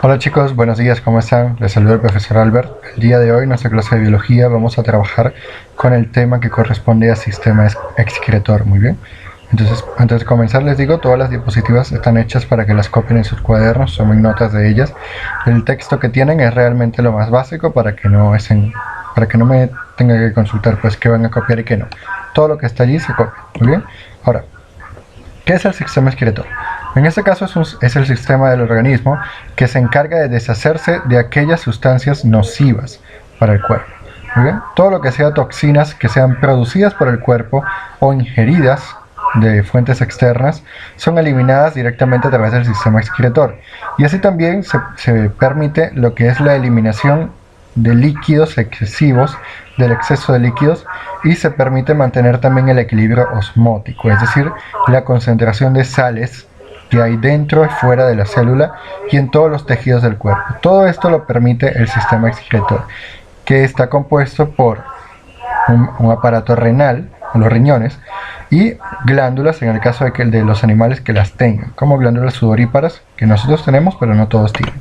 Hola chicos, buenos días, ¿cómo están? Les saluda el profesor Albert. El día de hoy en nuestra clase de biología vamos a trabajar con el tema que corresponde a sistema excretor, muy bien. Entonces, antes de comenzar les digo, todas las diapositivas están hechas para que las copien en sus cuadernos, tomen notas de ellas. El texto que tienen es realmente lo más básico para que no me tenga que consultar pues qué van a copiar y qué no. Todo lo que está allí se copia, muy bien. Ahora, ¿qué es el sistema excretor? En este caso es el sistema del organismo que se encarga de deshacerse de aquellas sustancias nocivas para el cuerpo. Muy bien. Todo lo que sea toxinas que sean producidas por el cuerpo o ingeridas de fuentes externas son eliminadas directamente a través del sistema excretor. Y así también se permite lo que es la eliminación de líquidos excesivos, del exceso de líquidos, y se permite mantener también el equilibrio osmótico, es decir, la concentración de sales que hay dentro y fuera de la célula y en todos los tejidos del cuerpo. Todo esto lo permite el sistema excretor, que está compuesto por un aparato renal, los riñones, y glándulas en el caso de los animales que las tengan, como glándulas sudoríparas que nosotros tenemos pero no todos tienen.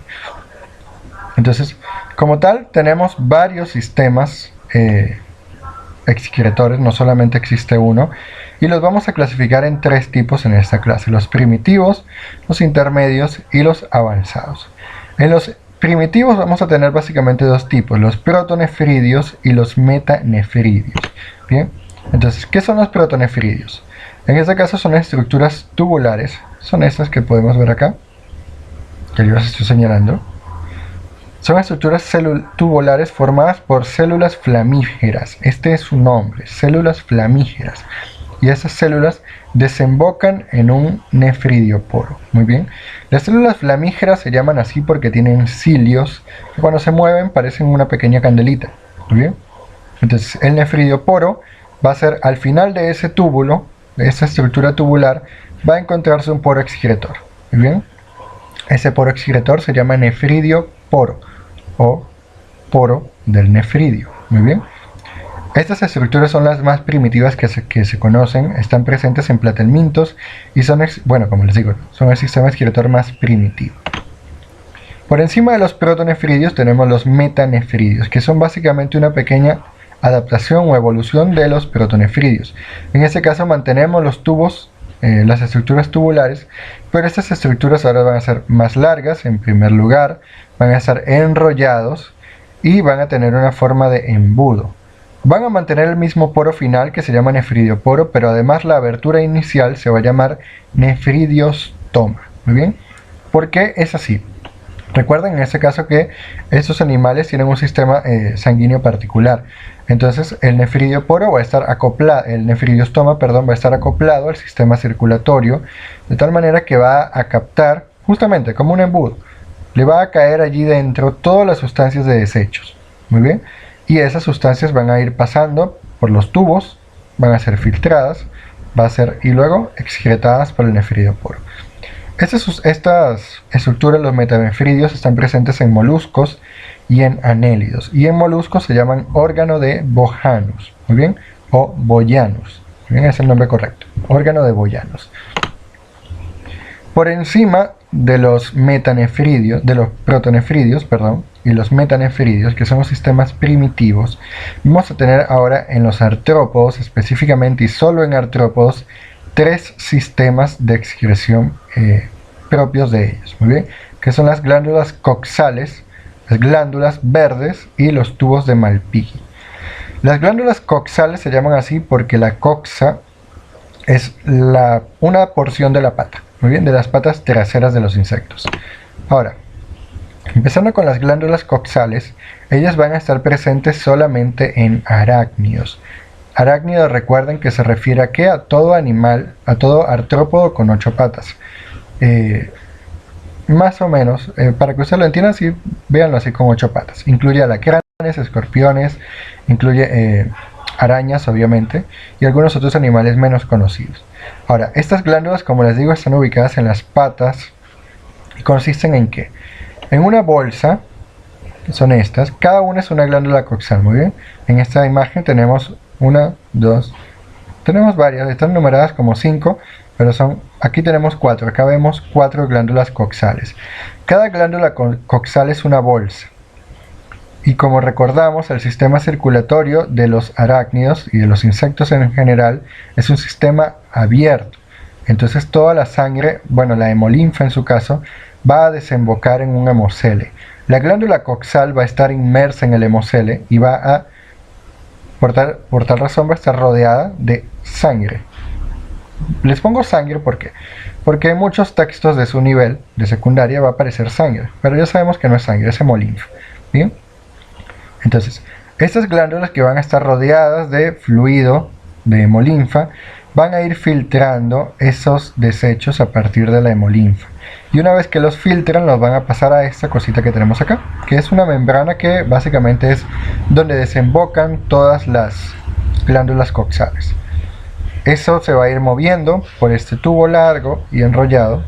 Entonces, como tal, tenemos varios sistemas excretores, no solamente existe uno, y los vamos a clasificar en tres tipos en esta clase: los primitivos, los intermedios y los avanzados. En los primitivos vamos a tener básicamente dos tipos: los protonefridios y los metanefridios. Bien, entonces, ¿qué son los protonefridios? En este caso son estructuras tubulares, son estas que podemos ver acá, que yo les estoy señalando. Son estructuras tubulares formadas por células flamígeras. Este es su nombre, células flamígeras. Y esas células desembocan en un nefridioporo. Muy bien. Las células flamígeras se llaman así porque tienen cilios que cuando se mueven parecen una pequeña candelita. Muy bien. Entonces el nefridioporo va a ser al final de ese túbulo, de esa estructura tubular, va a encontrarse un poro excretor. Muy bien. Ese poro excretor se llama nefridioporo o poro del nefridio. Muy bien. Estas estructuras son las más primitivas que se conocen, están presentes en platelmintos y son, como les digo, son el sistema excretor más primitivo. Por encima de los protonefridios tenemos los metanefridios, que son básicamente una pequeña adaptación o evolución de los protonefridios. En este caso mantenemos los tubos, las estructuras tubulares, pero estas estructuras ahora van a ser más largas en primer lugar, van a estar enrollados y van a tener una forma de embudo. Van a mantener el mismo poro final que se llama nefridioporo, pero además la abertura inicial se va a llamar nefridiostoma. Muy bien. ¿Por qué es así? Recuerden en este caso que estos animales tienen un sistema sanguíneo particular. Entonces el nefridioporo va a estar acoplado, el nefridiostoma, perdón, va a estar acoplado al sistema circulatorio, de tal manera que va a captar, justamente como un embudo, le va a caer allí dentro todas las sustancias de desechos. Muy bien. Y esas sustancias van a ir pasando por los tubos, van a ser filtradas, y luego excretadas por el nefridioporo. Estas estructuras, los metanefridios, están presentes en moluscos y en anélidos. Y en moluscos se llaman órgano de Bojanus, muy bien, o boyanus. Muy bien, es el nombre correcto, órgano de boyanus. Por encima de los metanefridios, de los protonefridios, perdón, y los metanefridios, que son los sistemas primitivos, vamos a tener ahora en los artrópodos, específicamente y solo en artrópodos, tres sistemas de excreción propios de ellos, muy bien, que son las glándulas coxales, las glándulas verdes y los tubos de Malpighi. Las glándulas coxales se llaman así porque la coxa es una porción de la pata, muy bien, de las patas traseras de los insectos. Ahora, empezando con las glándulas coxales, ellas van a estar presentes solamente en arácnidos. Arácnido, recuerden que se refiere a ¿qué? A todo animal, a todo artrópodo con 8 patas. Más o menos, para que ustedes lo entiendan, sí, véanlo así con 8 patas. Incluye alacranes, escorpiones, incluye arañas, obviamente, y algunos otros animales menos conocidos. Ahora, estas glándulas, como les digo, están ubicadas en las patas y consisten en ¿qué? En una bolsa, que son estas, cada una es una glándula coxal, muy bien. En esta imagen tenemos una, dos, tenemos varias, están numeradas como 5, pero aquí tenemos 4, acá vemos 4 glándulas coxales. Cada glándula coxal es una bolsa. Y como recordamos, el sistema circulatorio de los arácnidos y de los insectos en general es un sistema abierto. Entonces toda la sangre, bueno, la hemolinfa en su caso, va a desembocar en un hemocele. La glándula coxal va a estar inmersa en el hemocele y va a, por tal razón, va a estar rodeada de sangre. Les pongo sangre porque en muchos textos de su nivel de secundaria va a aparecer sangre, pero ya sabemos que no es sangre, es hemolinfa. ¿Bien? Entonces, estas glándulas que van a estar rodeadas de fluido de hemolinfa van a ir filtrando esos desechos a partir de la hemolinfa. Y una vez que los filtran, los van a pasar a esta cosita que tenemos acá, que es una membrana que básicamente es donde desembocan todas las glándulas coxales. Eso se va a ir moviendo por este tubo largo y enrollado,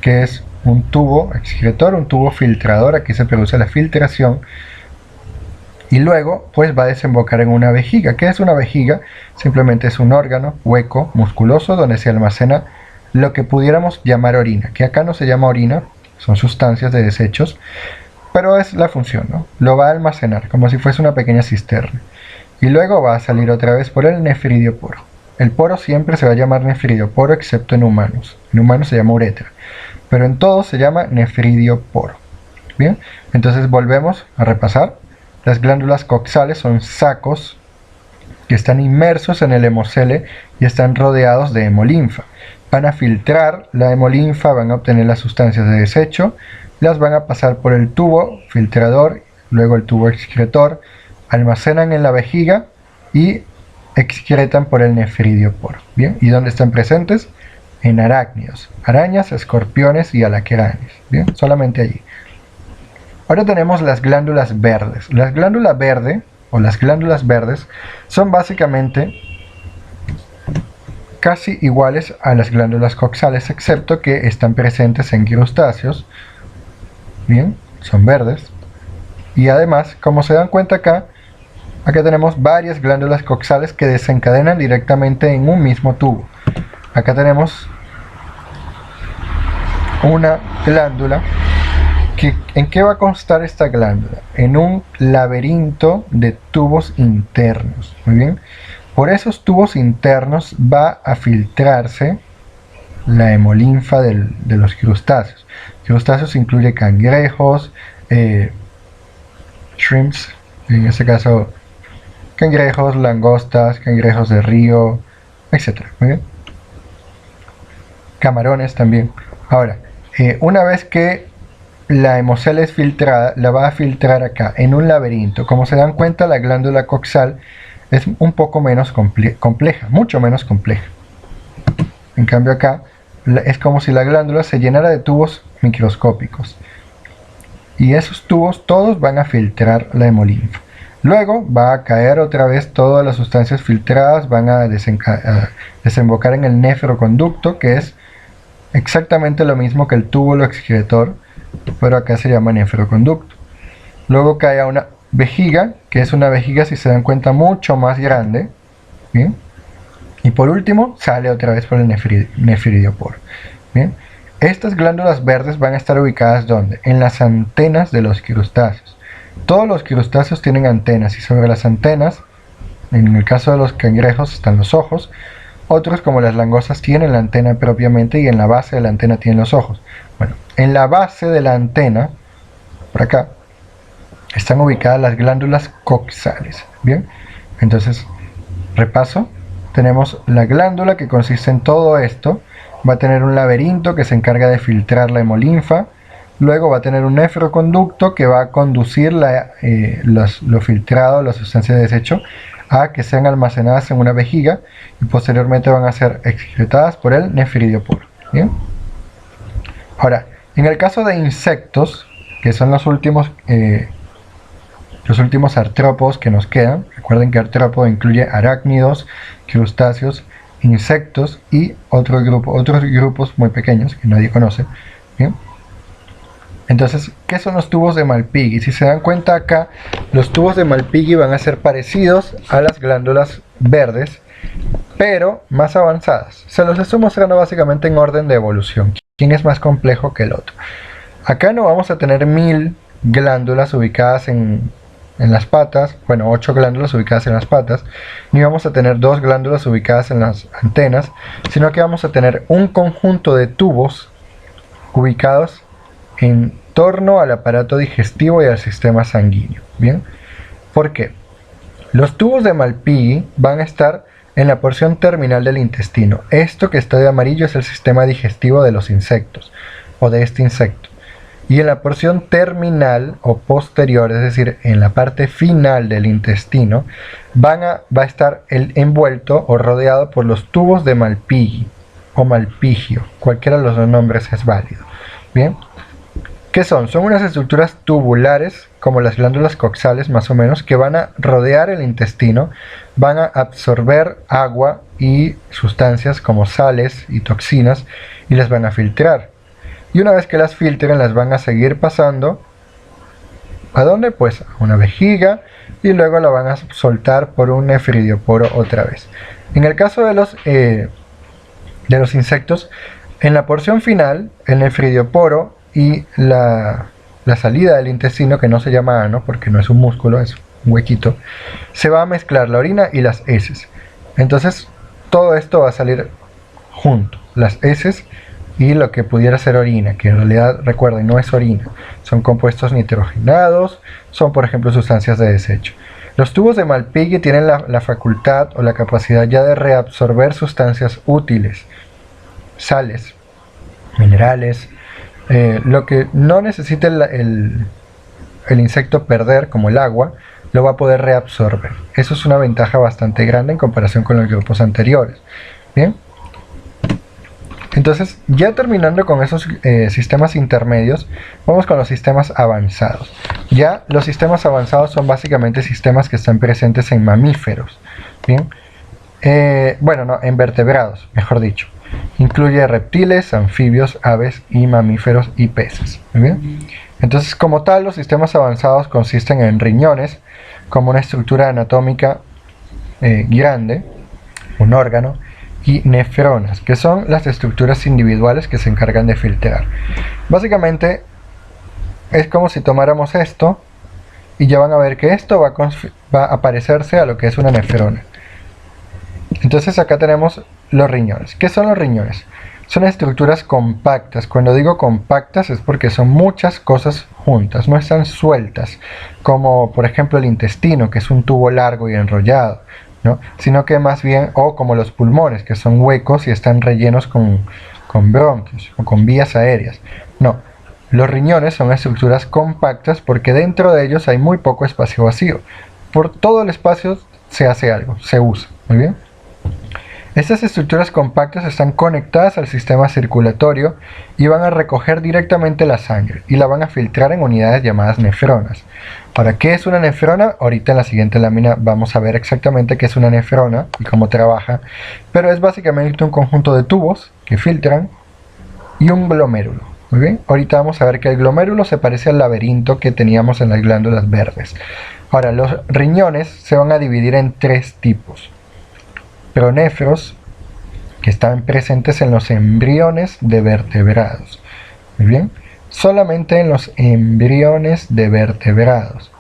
que es un tubo excretor, un tubo filtrador. Aquí se produce la filtración. Y luego pues va a desembocar en una vejiga. ¿Qué es una vejiga? Simplemente es un órgano hueco, musculoso, donde se almacena lo que pudiéramos llamar orina, que acá no se llama orina, son sustancias de desechos, pero es la función, ¿no? Lo va a almacenar como si fuese una pequeña cisterna. Y luego va a salir otra vez por el nefridioporo. El poro siempre se va a llamar nefridioporo excepto en humanos. En humanos se llama uretra, pero en todos se llama nefridioporo. Bien, entonces volvemos a repasar. Las glándulas coxales son sacos que están inmersos en el hemocele y están rodeados de hemolinfa. Van a filtrar la hemolinfa, van a obtener las sustancias de desecho, las van a pasar por el tubo filtrador, luego el tubo excretor, almacenan en la vejiga y excretan por el nefridioporo. ¿Bien? ¿Y dónde están presentes? En arácnidos, arañas, escorpiones y alacranes. ¿Bien? Solamente allí. Ahora tenemos las glándulas verdes. Las glándulas verdes son básicamente casi iguales a las glándulas coxales, excepto que están presentes en crustáceos. Bien, son verdes. Y además, como se dan cuenta acá tenemos varias glándulas coxales que desencadenan directamente en un mismo tubo. Acá tenemos una glándula. ¿En qué va a constar esta glándula? En un laberinto de tubos internos. Muy bien. Por esos tubos internos va a filtrarse la hemolinfa de los crustáceos. Crustáceos incluye cangrejos, shrimps, en este caso cangrejos, langostas, cangrejos de río, etc. Muy bien. Camarones también. Ahora, una vez que la hemocele es filtrada, la va a filtrar acá, en un laberinto. Como se dan cuenta, la glándula coxal es un poco menos compleja, mucho menos compleja. En cambio acá, es como si la glándula se llenara de tubos microscópicos. Y esos tubos todos van a filtrar la hemolinfa. Luego va a caer otra vez todas las sustancias filtradas, van a desembocar en el nefroconducto, que es exactamente lo mismo que el túbulo excretor, pero acá se llama nefroconducto. Luego cae a una vejiga, que es una vejiga, si se dan cuenta, mucho más grande. ¿Bien? Y por último sale otra vez por el nefridioporo. ¿Bien? Estas glándulas verdes van a estar ubicadas ¿dónde? En las antenas de los crustáceos. Todos los crustáceos tienen antenas y sobre las antenas, en el caso de los cangrejos, están los ojos. Otros, como las langostas, tienen la antena propiamente y en la base de la antena tienen los ojos. Bueno, en la base de la antena, por acá, están ubicadas las glándulas coxales. Bien, entonces, repaso. Tenemos la glándula que consiste en todo esto. Va a tener un laberinto que se encarga de filtrar la hemolinfa. Luego va a tener un nefroconducto que va a conducir lo filtrado, las sustancias de desecho, a que sean almacenadas en una vejiga y posteriormente van a ser excretadas por el nefridioporo. ¿Bien? Ahora, en el caso de insectos, que son los últimos artrópodos que nos quedan, recuerden que artrópodo incluye arácnidos, crustáceos, insectos y otros grupos muy pequeños que nadie conoce. ¿Bien? Entonces, ¿qué son los tubos de Malpighi? Si se dan cuenta acá, los tubos de Malpighi van a ser parecidos a las glándulas verdes, pero más avanzadas. Se los estoy mostrando básicamente en orden de evolución, quién es más complejo que el otro. Acá no vamos a tener 1000 glándulas ubicadas en las patas, bueno, 8 glándulas ubicadas en las patas, ni vamos a tener 2 glándulas ubicadas en las antenas, sino que vamos a tener un conjunto de tubos ubicados en torno al aparato digestivo y al sistema sanguíneo. ¿Bien? ¿Por qué? Los tubos de Malpighi van a estar en la porción terminal del intestino. Esto que está de amarillo es el sistema digestivo de los insectos, o de este insecto. Y en la porción terminal o posterior, es decir, en la parte final del intestino, va a estar envuelto o rodeado por los tubos de Malpighi o Malpigio. Cualquiera de los dos nombres es válido. ¿Bien? ¿Qué son? Son unas estructuras tubulares, como las glándulas coxales más o menos, que van a rodear el intestino, van a absorber agua y sustancias como sales y toxinas y las van a filtrar. Y una vez que las filtren, las van a seguir pasando, ¿a dónde? Pues a una vejiga, y luego la van a soltar por un nefridioporo otra vez. En el caso de los insectos, en la porción final, el nefridioporo y la salida del intestino, que no se llama ano porque no es un músculo, es un huequito, se va a mezclar la orina y las heces. Entonces todo esto va a salir junto, las heces y lo que pudiera ser orina, que en realidad, recuerden, no es orina, son compuestos nitrogenados, son por ejemplo sustancias de desecho. Los tubos de Malpighi tienen la facultad o la capacidad ya de reabsorber sustancias útiles, sales, minerales, lo que no necesite el insecto perder, como el agua, lo va a poder reabsorber. Eso es una ventaja bastante grande en comparación con los grupos anteriores. Bien, entonces ya terminando con esos sistemas intermedios, vamos con los sistemas avanzados. Ya los sistemas avanzados son básicamente sistemas que están presentes en mamíferos. Bien, bueno, no, en vertebrados, mejor dicho. Incluye reptiles, anfibios, aves y mamíferos y peces. ¿Muy bien? Entonces, como tal, los sistemas avanzados consisten en riñones, como una estructura anatómica grande, un órgano, y nefronas, que son las estructuras individuales que se encargan de filtrar. Básicamente, es como si tomáramos esto, y ya van a ver que esto va a parecerse a lo que es una nefrona. Entonces acá tenemos los riñones. ¿Qué son los riñones? Son estructuras compactas. Cuando digo compactas es porque son muchas cosas juntas, no están sueltas, como por ejemplo el intestino, que es un tubo largo y enrollado, ¿no? Sino que más bien, o como los pulmones, que son huecos y están rellenos con bronquios o con vías aéreas. No, los riñones son estructuras compactas porque dentro de ellos hay muy poco espacio vacío. Por todo el espacio se hace algo, se usa. Muy bien. Estas estructuras compactas están conectadas al sistema circulatorio y van a recoger directamente la sangre y la van a filtrar en unidades llamadas nefronas. ¿Para qué es una nefrona? Ahorita en la siguiente lámina vamos a ver exactamente qué es una nefrona y cómo trabaja, pero es básicamente un conjunto de tubos que filtran y un glomérulo. Muy bien, ahorita vamos a ver que el glomérulo se parece al laberinto que teníamos en las glándulas verdes. Ahora, los riñones se van a dividir en tres tipos. Pronéfros, que están presentes en los embriones de vertebrados. Muy bien, solamente en los embriones de vertebrados.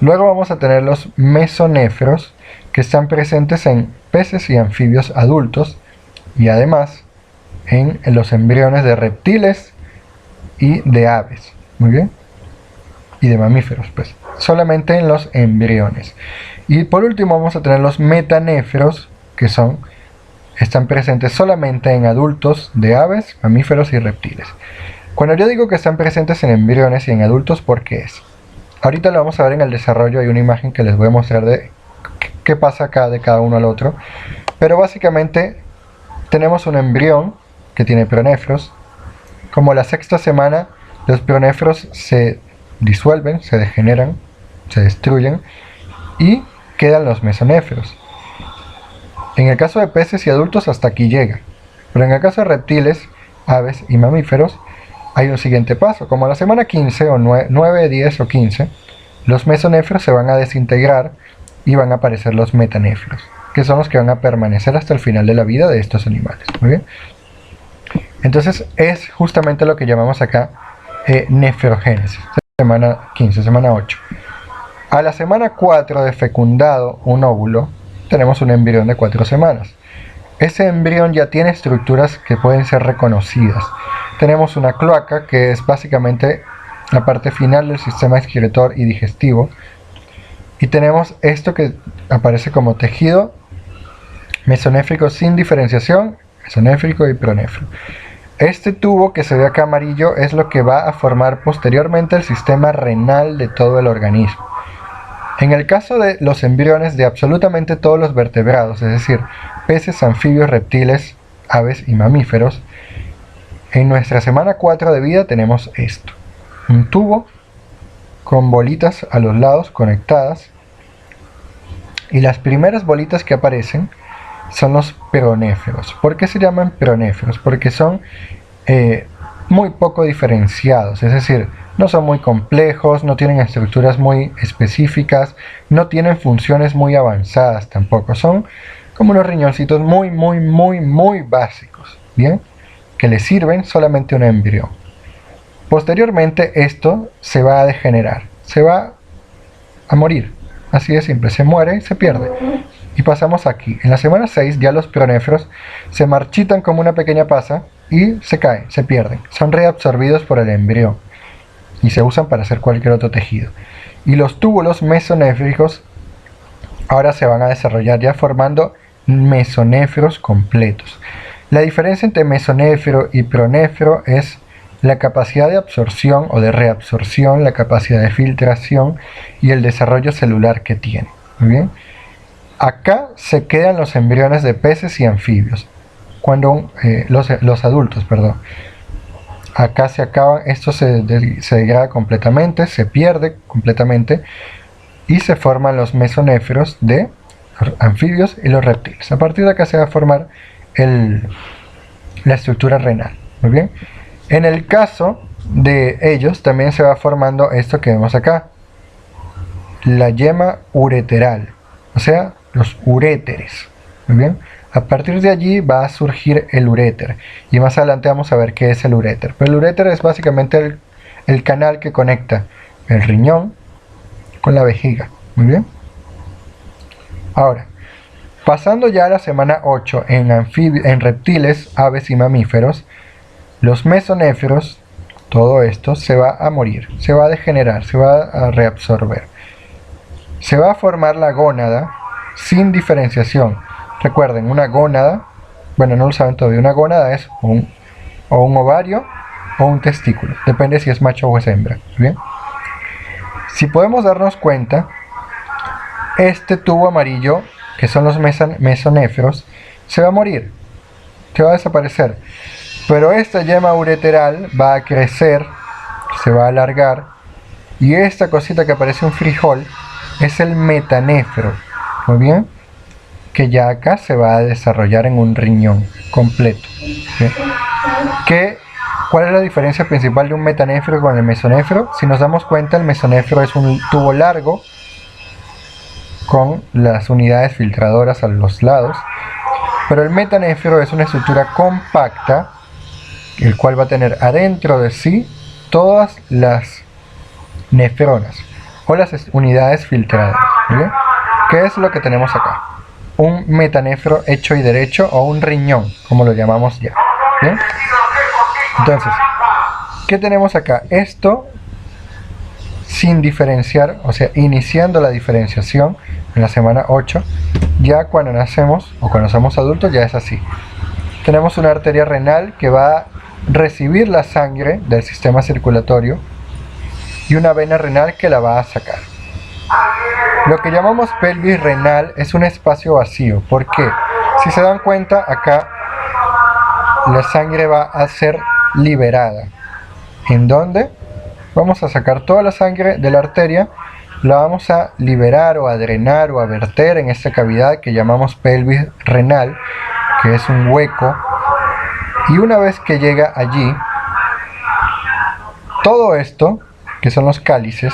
Luego vamos a tener los mesonéfros, que están presentes en peces y anfibios adultos, y además en los embriones de reptiles y de aves. Muy bien, y de mamíferos, pues solamente en los embriones. Y por último vamos a tener los metanéfros, que están presentes solamente en adultos de aves, mamíferos y reptiles. Cuando yo digo que están presentes en embriones y en adultos, ¿por qué es? Ahorita lo vamos a ver en el desarrollo, hay una imagen que les voy a mostrar de qué pasa acá de cada uno al otro. Pero básicamente tenemos un embrión que tiene pronéfros. Como la sexta semana, los pronéfros se disuelven, se degeneran, se destruyen y quedan los mesonéfros. En el caso de peces y adultos hasta aquí llega, pero en el caso de reptiles, aves y mamíferos hay un siguiente paso. Como a la semana 15 o 9, 10 o 15, los mesonéfros se van a desintegrar y van a aparecer los metanéfros, que son los que van a permanecer hasta el final de la vida de estos animales. Muy bien. Entonces es justamente lo que llamamos acá nefrogénesis. Semana 15, semana 8. A la semana 4 de fecundado un óvulo, tenemos un embrión de 4 semanas. Ese embrión ya tiene estructuras que pueden ser reconocidas. Tenemos una cloaca, que es básicamente la parte final del sistema excretor y digestivo. Y tenemos esto que aparece como tejido mesonéfrico sin diferenciación, mesonéfrico y pronéfrico. Este tubo que se ve acá amarillo es lo que va a formar posteriormente el sistema renal de todo el organismo. En el caso de los embriones de absolutamente todos los vertebrados, es decir, peces, anfibios, reptiles, aves y mamíferos, en nuestra semana 4 de vida tenemos esto. Un tubo con bolitas a los lados conectadas, y las primeras bolitas que aparecen son los pronéferos. ¿Por qué se llaman pronéferos? Porque son muy poco diferenciados, es decir, no son muy complejos, no tienen estructuras muy específicas, no tienen funciones muy avanzadas tampoco, son como unos riñoncitos muy básicos, ¿bien? Que le sirven solamente a un embrión. Posteriormente esto se va a degenerar, se va a morir, así de simple, se muere y se pierde. Y pasamos aquí. En la semana 6 ya los pronéferos se marchitan como una pequeña pasa y se caen, se pierden. Son reabsorbidos por el embrión y se usan para hacer cualquier otro tejido. Y los túbulos mesonéfricos ahora se van a desarrollar ya formando mesonéfros completos. La diferencia entre mesonéfro y pronéfro es la capacidad de absorción o de reabsorción, la capacidad de filtración y el desarrollo celular que tiene. Muy bien. Acá se quedan los embriones de peces y anfibios, cuando los adultos, perdón. Acá se acaban, esto se degrada completamente, se pierde completamente y se forman los mesonéfros de los anfibios y los reptiles. A partir de acá se va a formar la estructura renal. Muy bien. En el caso de ellos también se va formando esto que vemos acá, la yema ureteral, o sea, los uréteres. Muy bien. A partir de allí va a surgir el uréter. Y más adelante vamos a ver qué es el uréter. Pero el uréter es básicamente el canal que conecta el riñón con la vejiga. Muy bien. Ahora, pasando ya a la semana 8 en reptiles, aves y mamíferos, los mesonéfros, todo esto se va a morir, se va a degenerar, se va a reabsorber. Se va a formar la gónada sin diferenciación. Recuerden, una gónada, bueno, no lo saben todavía, una gónada es un ovario o un testículo, depende si es macho o es hembra. ¿Bien? Si podemos darnos cuenta, este tubo amarillo, que son los mesonéfros, se va a morir, se va a desaparecer. Pero esta yema ureteral va a crecer, se va a alargar, y esta cosita que parece un frijol es el metanéfro. Muy bien, que ya acá se va a desarrollar en un riñón completo. ¿Bien? ¿Cuál es la diferencia principal de un metanéfro con el mesonéfro? Si nos damos cuenta, el mesonéfro es un tubo largo con las unidades filtradoras a los lados, pero el metanéfro es una estructura compacta, el cual va a tener adentro de sí todas las nefronas o las unidades filtradas. ¿Bien? ¿Qué es lo que tenemos acá? Un metanéfro hecho y derecho, o un riñón, como lo llamamos ya. ¿Bien? Entonces, ¿qué tenemos acá? Esto sin diferenciar, o sea, iniciando la diferenciación en la semana 8, ya cuando nacemos o cuando somos adultos ya es así. Tenemos una arteria renal que va a recibir la sangre del sistema circulatorio y una vena renal que la va a sacar. Lo que llamamos pelvis renal es un espacio vacío. ¿Por qué? Si se dan cuenta, acá la sangre va a ser liberada. ¿En dónde? Vamos a sacar toda la sangre de la arteria, la vamos a liberar o a drenar o a verter en esta cavidad que llamamos pelvis renal, que es un hueco. Y una vez que llega allí, todo esto, que son los cálices,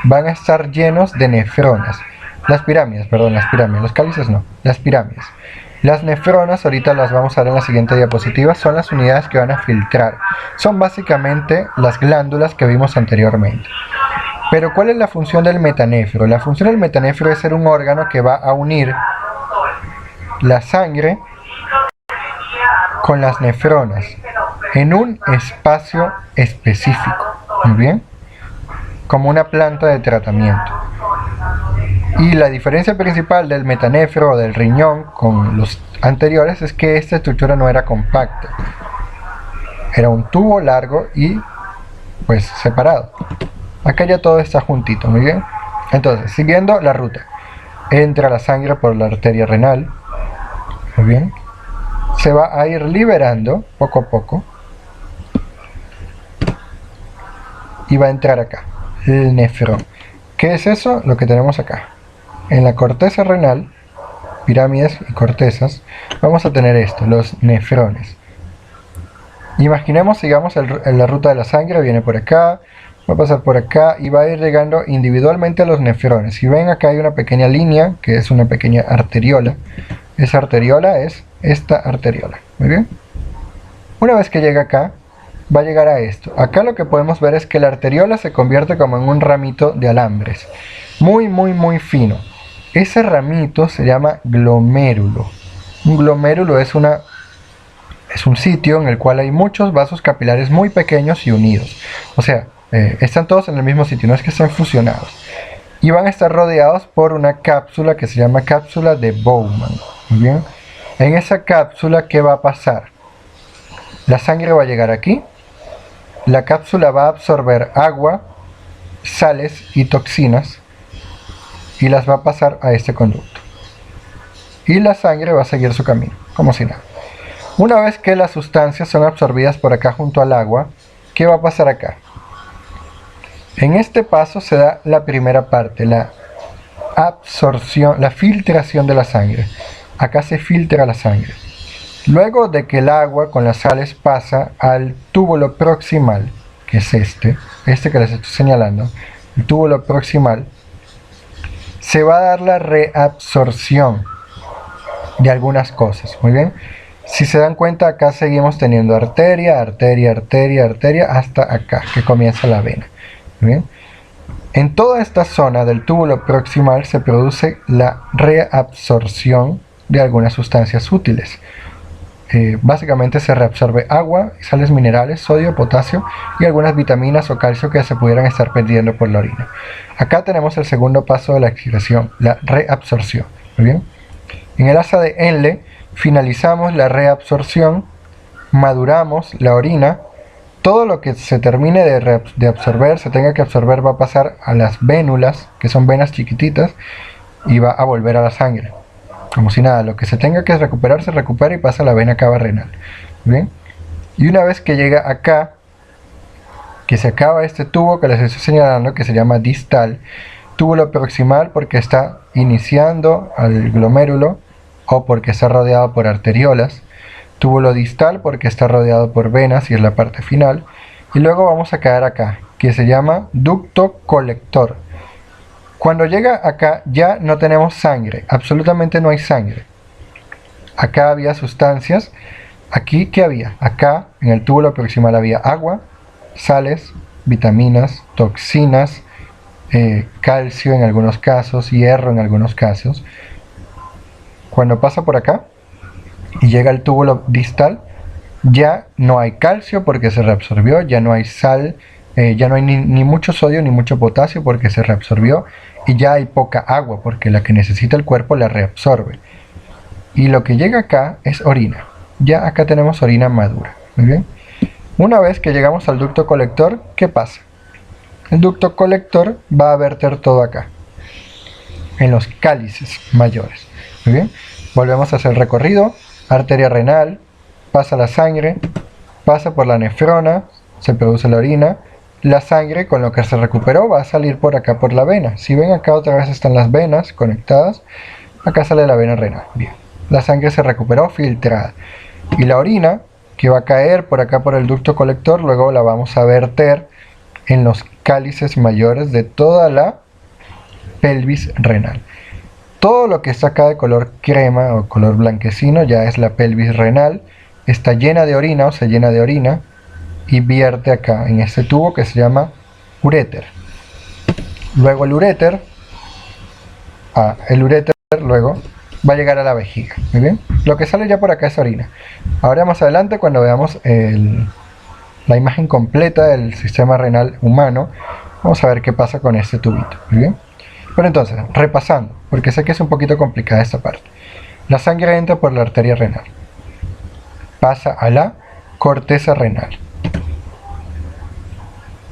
van a estar llenos de nefronas. las pirámides, perdón, las pirámides, los cálices no, las pirámides. Las nefronas, ahorita las vamos a ver en la siguiente diapositiva, son las unidades que van a filtrar. Son básicamente las glándulas que vimos anteriormente. Pero ¿cuál es la función del metanéfro? La función del metanéfro es ser un órgano que va a unir la sangre con las nefronas en un espacio específico. Muy bien, como una planta de tratamiento. Y la diferencia principal del metanéfro o del riñón con los anteriores es que esta estructura no era compacta. Era un tubo largo y pues separado. Acá ya todo está juntito, muy bien. Entonces, siguiendo la ruta, entra la sangre por la arteria renal, muy bien. Se va a ir liberando poco a poco y va a entrar acá, el nefrón. ¿Qué es eso? Lo que tenemos acá. En la corteza renal, pirámides y cortezas, vamos a tener esto, los nefrones. Imaginemos, sigamos la ruta de la sangre, viene por acá, va a pasar por acá y va a ir llegando individualmente a los nefrones. Si ven, acá hay una pequeña línea, que es una pequeña arteriola. Esa arteriola es esta arteriola, muy bien. Una vez que llega acá, va a llegar a esto. Acá lo que podemos ver es que la arteriola se convierte como en un ramito de alambres, muy fino. Ese ramito se llama glomérulo. Un glomérulo es un sitio en el cual hay muchos vasos capilares muy pequeños y unidos. O sea, están todos en el mismo sitio, no es que estén fusionados. Y van a estar rodeados por una cápsula que se llama cápsula de Bowman. Muy bien. En esa cápsula, ¿qué va a pasar? La sangre va a llegar aquí. La cápsula va a absorber agua, sales y toxinas y las va a pasar a este conducto. Y la sangre va a seguir su camino, como si nada. Una vez que las sustancias son absorbidas por acá junto al agua, ¿qué va a pasar acá? En este paso se da la primera parte, la absorción, la filtración de la sangre. Acá se filtra la sangre. Luego de que el agua con las sales pasa al túbulo proximal, que es este que les estoy señalando, el túbulo proximal, se va a dar la reabsorción de algunas cosas, muy bien. Si se dan cuenta, acá seguimos teniendo arteria, hasta acá, que comienza la vena, muy bien. En toda esta zona del túbulo proximal se produce la reabsorción de algunas sustancias útiles. Básicamente se reabsorbe agua, sales minerales, sodio, potasio y algunas vitaminas o calcio que se pudieran estar perdiendo por la orina. Acá tenemos el segundo paso de la excreción, la reabsorción. Muy bien. En el asa de Henle finalizamos la reabsorción, maduramos la orina. Todo lo que se termine de absorber, se tenga que absorber, va a pasar a las vénulas, que son venas chiquititas, y va a volver a la sangre. Como si nada, lo que se tenga que recuperar, se recupera y pasa a la vena cava renal. ¿Bien? Y una vez que llega acá, que se acaba este tubo que les estoy señalando, que se llama distal, túbulo proximal porque está iniciando al glomérulo o porque está rodeado por arteriolas, túbulo distal porque está rodeado por venas y es la parte final, y luego vamos a caer acá, que se llama ducto colector. Cuando llega acá ya no tenemos sangre, absolutamente no hay sangre. Acá había sustancias, aquí ¿qué había? Acá en el túbulo proximal había agua, sales, vitaminas, toxinas, calcio en algunos casos, hierro en algunos casos. Cuando pasa por acá y llega al túbulo distal, ya no hay calcio porque se reabsorbió, ya no hay sal, ya no hay ni mucho sodio ni mucho potasio porque se reabsorbió, y ya hay poca agua porque la que necesita el cuerpo la reabsorbe. Y lo que llega acá es orina. Ya acá tenemos orina madura. Muy bien. Una vez que llegamos al ducto colector, ¿qué pasa? El ducto colector va a verter todo acá, en los cálices mayores. Muy bien. Volvemos a hacer el recorrido. Arteria renal, pasa la sangre, pasa por la nefrona, se produce la orina. La sangre con lo que se recuperó va a salir por acá por la vena. Si ven, acá otra vez están las venas conectadas. Acá sale la vena renal. Bien. La sangre se recuperó filtrada. Y la orina, que va a caer por acá por el ducto colector, luego la vamos a verter en los cálices mayores de toda la pelvis renal. Todo lo que está acá de color crema o color blanquecino ya es la pelvis renal. Está llena de orina o se llena de orina y vierte acá en este tubo que se llama uréter. Luego el uréter luego va a llegar a la vejiga. Muy bien. Lo que sale ya por acá es orina. Ahora más adelante, cuando veamos la imagen completa del sistema renal humano, vamos a ver qué pasa con este tubito. Muy bien. Pero entonces, repasando, porque sé que es un poquito complicada esta parte. La sangre entra por la arteria renal, pasa a la corteza renal,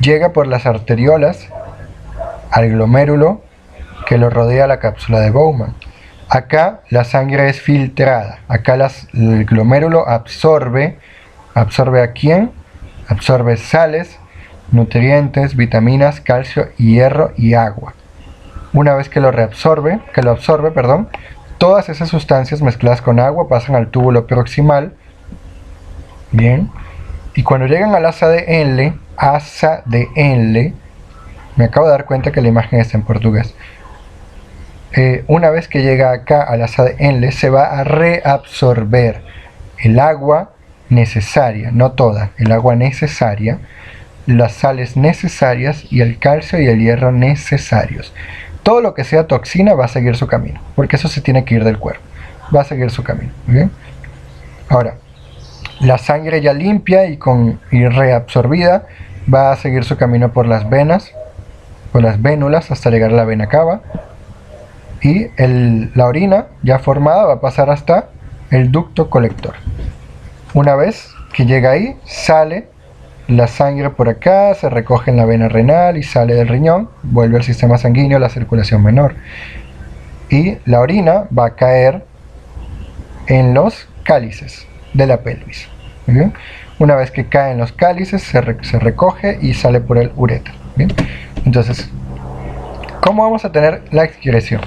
llega por las arteriolas al glomérulo que lo rodea la cápsula de Bowman. Acá la sangre es filtrada, acá el glomérulo absorbe ¿a quién? Absorbe sales, nutrientes, vitaminas, calcio, hierro y agua. Una vez que lo absorbe, todas esas sustancias mezcladas con agua pasan al túbulo proximal. Bien. Y cuando llegan al asa de Henle, me acabo de dar cuenta que la imagen está en portugués. Una vez que llega acá al asa de Henle, se va a reabsorber el agua necesaria, no toda, el agua necesaria, las sales necesarias y el calcio y el hierro necesarios. Todo lo que sea toxina va a seguir su camino, porque eso se tiene que ir del cuerpo, va a seguir su camino. ¿Bien? Ahora, la sangre ya limpia y reabsorbida va a seguir su camino por las venas, por las vénulas hasta llegar a la vena cava, y la orina ya formada va a pasar hasta el ducto colector. Una vez que llega ahí, sale la sangre por acá, se recoge en la vena renal y sale del riñón, vuelve al sistema sanguíneo, la circulación menor. Y la orina va a caer en los cálices de la pelvis. ¿Muy bien? Una vez que cae en los cálices, se recoge y sale por el uréter. ¿Bien? Entonces, ¿cómo vamos a tener la excreción?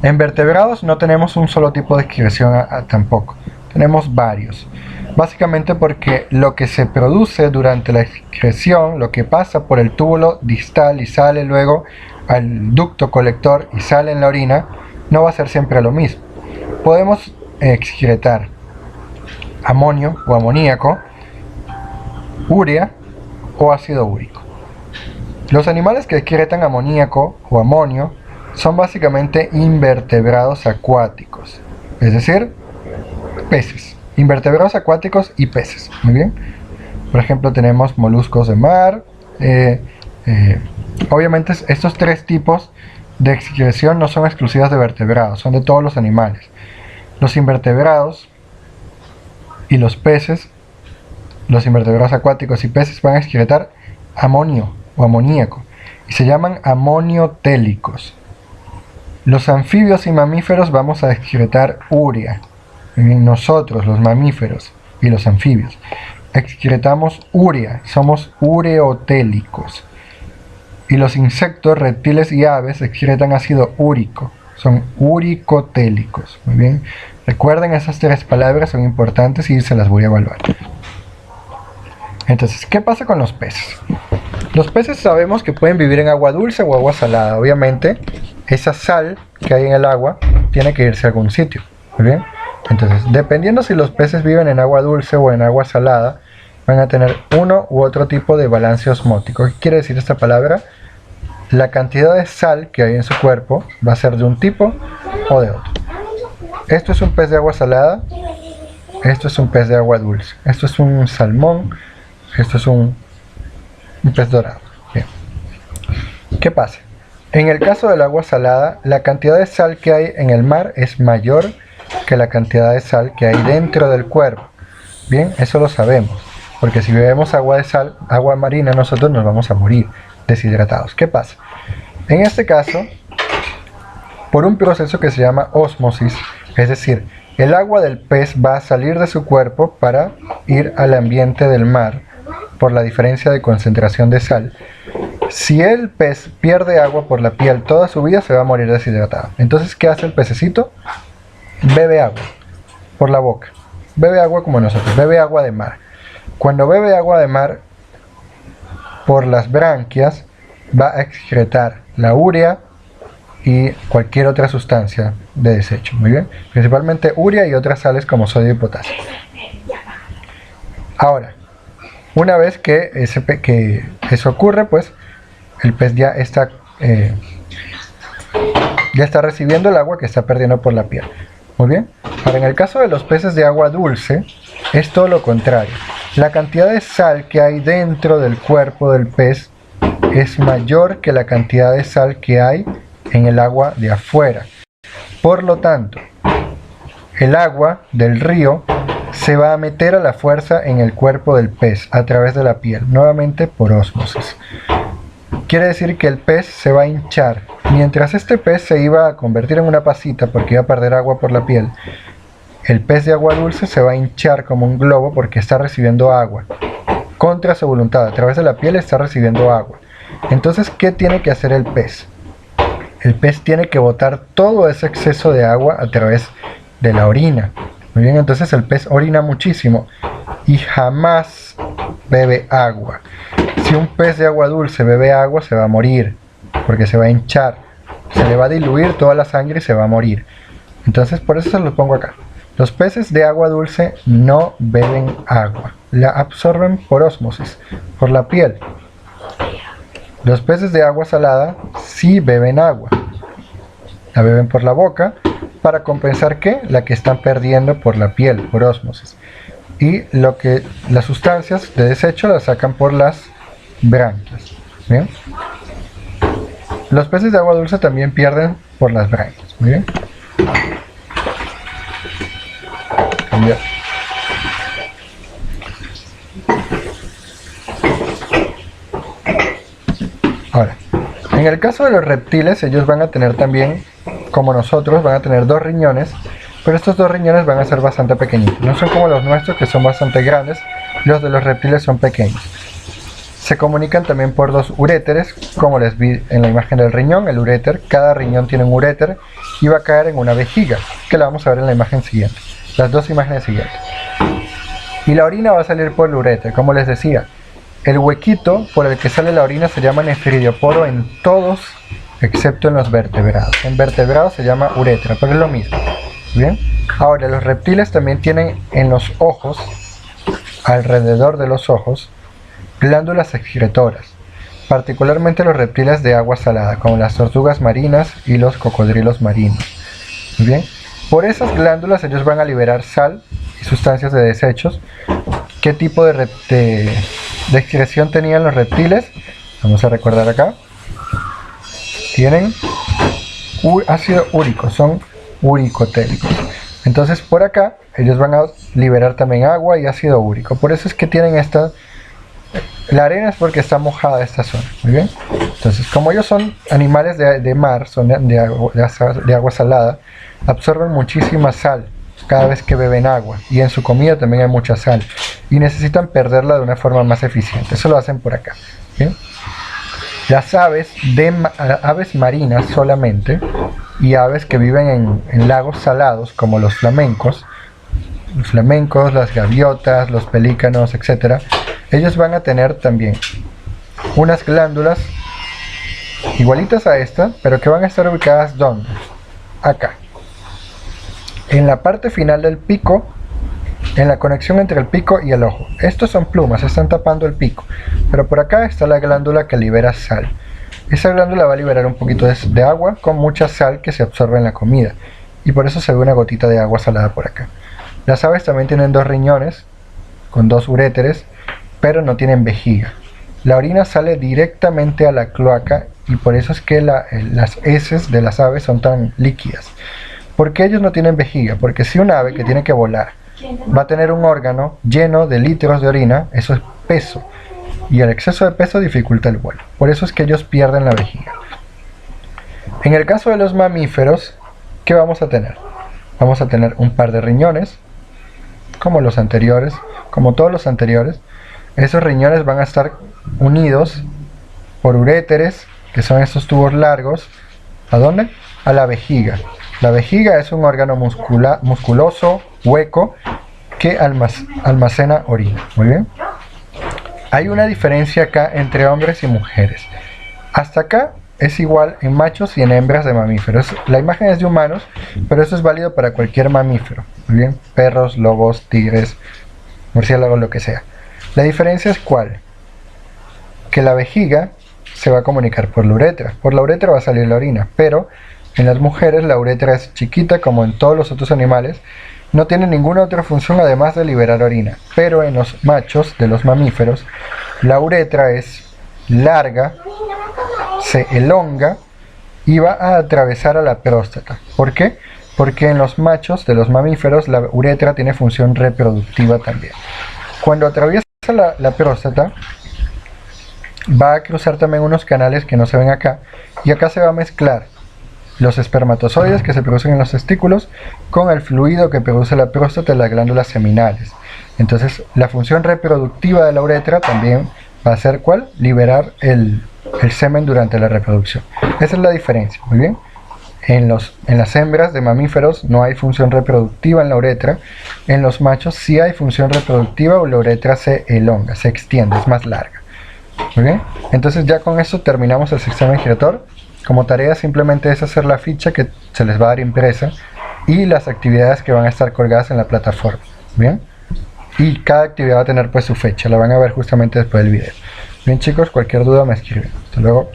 En vertebrados no tenemos un solo tipo de excreción tampoco, tenemos varios. Básicamente porque lo que se produce durante la excreción, lo que pasa por el túbulo distal y sale luego al ducto colector y sale en la orina, no va a ser siempre lo mismo. Podemos excretar amonio o amoníaco, urea o ácido úrico. Los animales que excretan amoníaco o amonio son básicamente invertebrados acuáticos, es decir, peces. Invertebrados acuáticos y peces. Muy bien. Por ejemplo, tenemos moluscos de mar. Obviamente estos tres tipos de excreción no son exclusivas de vertebrados, son de todos los animales. Los invertebrados y los peces, los invertebrados acuáticos y peces van a excretar amonio o amoníaco y se llaman amoniotélicos. Los anfibios y mamíferos vamos a excretar urea. Nosotros, los mamíferos y los anfibios, excretamos urea, somos ureotélicos. Y los insectos, reptiles y aves excretan ácido úrico, son uricotélicos. Muy bien, recuerden, esas tres palabras son importantes y se las voy a evaluar. Entonces, ¿qué pasa con los peces? Los peces sabemos que pueden vivir en agua dulce o agua salada. Obviamente, esa sal que hay en el agua tiene que irse a algún sitio. Muy bien. Entonces, dependiendo si los peces viven en agua dulce o en agua salada, van a tener uno u otro tipo de balance osmótico. ¿Qué quiere decir esta palabra? La cantidad de sal que hay en su cuerpo va a ser de un tipo o de otro. Esto es un pez de agua salada, esto es un pez de agua dulce, esto es un salmón, esto es un pez dorado. Bien. ¿Qué pasa? En el caso del agua salada, la cantidad de sal que hay en el mar es mayor que la cantidad de sal que hay dentro del cuerpo. Bien, eso lo sabemos, porque si bebemos agua de sal, agua marina, nosotros nos vamos a morir deshidratados. ¿Qué pasa? En este caso, por un proceso que se llama ósmosis, es decir, el agua del pez va a salir de su cuerpo para ir al ambiente del mar por la diferencia de concentración de sal. Si el pez pierde agua por la piel toda su vida, se va a morir deshidratado. Entonces, ¿qué hace el pececito? Bebe agua por la boca, bebe agua como nosotros, bebe agua de mar. Cuando bebe agua de mar por las branquias, va a excretar la urea y cualquier otra sustancia de desecho. Muy bien, principalmente urea y otras sales como sodio y potasio. Ahora, una vez que eso ocurre, pues el pez ya está recibiendo el agua que está perdiendo por la piel. Muy bien. Ahora, en el caso de los peces de agua dulce, es todo lo contrario. La cantidad de sal que hay dentro del cuerpo del pez es mayor que la cantidad de sal que hay en el agua de afuera. Por lo tanto, el agua del río se va a meter a la fuerza en el cuerpo del pez a través de la piel, nuevamente por ósmosis. Quiere decir que el pez se va a hinchar. Mientras este pez se iba a convertir en una pasita porque iba a perder agua por la piel, el pez de agua dulce se va a hinchar como un globo porque está recibiendo agua. Contra su voluntad, a través de la piel está recibiendo agua. Entonces, ¿qué tiene que hacer el pez? El pez tiene que botar todo ese exceso de agua a través de la orina. Muy bien, entonces el pez orina muchísimo y jamás bebe agua. Si un pez de agua dulce bebe agua, se va a morir, porque se va a hinchar, se le va a diluir toda la sangre y se va a morir. Entonces, por eso se lo pongo acá. Los peces de agua dulce no beben agua, la absorben por ósmosis, por la piel. Los peces de agua salada sí beben agua, la beben por la boca para compensar ¿qué? La que están perdiendo por la piel, por ósmosis. Y las sustancias de desecho las sacan por las branquias. ¿Bien? Los peces de agua dulce también pierden por las branquias. Muy bien. Cambiar. Ahora, en el caso de los reptiles, ellos van a tener también, como nosotros, van a tener 2 riñones, pero estos 2 riñones van a ser bastante pequeñitos. No son como los nuestros, que son bastante grandes. Los de los reptiles son pequeños. Se comunican también por 2 uréteres, como les vi en la imagen del riñón, el uréter. Cada riñón tiene un uréter y va a caer en una vejiga, que la vamos a ver en la imagen siguiente. Las 2 imágenes siguientes. Y la orina va a salir por el uréter, como les decía. El huequito por el que sale la orina se llama nefridioporo en todos, excepto en los vertebrados. En vertebrados se llama uretra, pero es lo mismo. Bien. Ahora, los reptiles también tienen en los ojos, alrededor de los ojos, glándulas excretoras, particularmente los reptiles de agua salada, como las tortugas marinas y los cocodrilos marinos. Muy bien. Por esas glándulas ellos van a liberar sal y sustancias de desechos. ¿Qué tipo de excreción tenían los reptiles? Vamos a recordar acá. Tienen ácido úrico, son uricotéricos. Entonces por acá ellos van a liberar también agua y ácido úrico. Por eso es que tienen esta... La arena es porque está mojada esta zona. Muy bien. Entonces, como ellos son animales de mar, son de agua salada, absorben muchísima sal cada vez que beben agua. Y en su comida también hay mucha sal. Y necesitan perderla de una forma más eficiente. Eso lo hacen por acá. ¿Bien? Las aves marinas solamente, y aves que viven en lagos salados, como los flamencos, las gaviotas, los pelícanos, etc., ellos van a tener también unas glándulas igualitas a esta, pero que van a estar ubicadas ¿dónde? Acá, en la parte final del pico, en la conexión entre el pico y el ojo. Estos son plumas, están tapando el pico, pero por acá está la glándula que libera sal. Esa glándula va a liberar un poquito de agua con mucha sal que se absorbe en la comida, y por eso se ve una gotita de agua salada por acá. Las aves también tienen 2 riñones con 2 uréteres, pero no tienen vejiga. La orina sale directamente a la cloaca y por eso es que las heces de las aves son tan líquidas. ¿Por qué ellos no tienen vejiga? Porque si un ave que tiene que volar va a tener un órgano lleno de litros de orina, eso es peso. Y el exceso de peso dificulta el vuelo. Por eso es que ellos pierden la vejiga. En el caso de los mamíferos, ¿qué vamos a tener? Vamos a tener un par de riñones, como los anteriores, como todos los anteriores. Esos riñones van a estar unidos por uréteres, que son estos tubos largos. ¿A dónde? A la vejiga. La vejiga es un órgano musculoso, hueco, que almacena orina. Muy bien. Hay una diferencia acá entre hombres y mujeres. Hasta acá es igual en machos y en hembras de mamíferos. La imagen es de humanos, pero eso es válido para cualquier mamífero. Muy bien, perros, lobos, tigres, murciélagos, lo que sea. La diferencia es ¿cuál? Que la vejiga se va a comunicar por la uretra. Por la uretra va a salir la orina, pero en las mujeres la uretra es chiquita como en todos los otros animales. No tiene ninguna otra función además de liberar orina. Pero en los machos de los mamíferos, la uretra es larga, se elonga y va a atravesar a la próstata. ¿Por qué? Porque en los machos de los mamíferos la uretra tiene función reproductiva también. Cuando atraviesa la próstata, va a cruzar también unos canales que no se ven acá, y acá se va a mezclar los espermatozoides que se producen en los testículos con el fluido que produce la próstata y las glándulas seminales. Entonces la función reproductiva de la uretra también va a ser ¿cuál? Liberar el semen durante la reproducción. Esa es la diferencia, muy bien. En las hembras de mamíferos no hay función reproductiva en la uretra. En los machos sí hay función reproductiva, o la uretra se elonga, se extiende, es más larga. Muy bien, entonces ya con eso terminamos el sistema girator. Como tarea simplemente es hacer la ficha que se les va a dar impresa y las actividades que van a estar colgadas en la plataforma. Bien, y cada actividad va a tener pues su fecha, la van a ver justamente después del video. Bien chicos, cualquier duda me escriben. Hasta luego.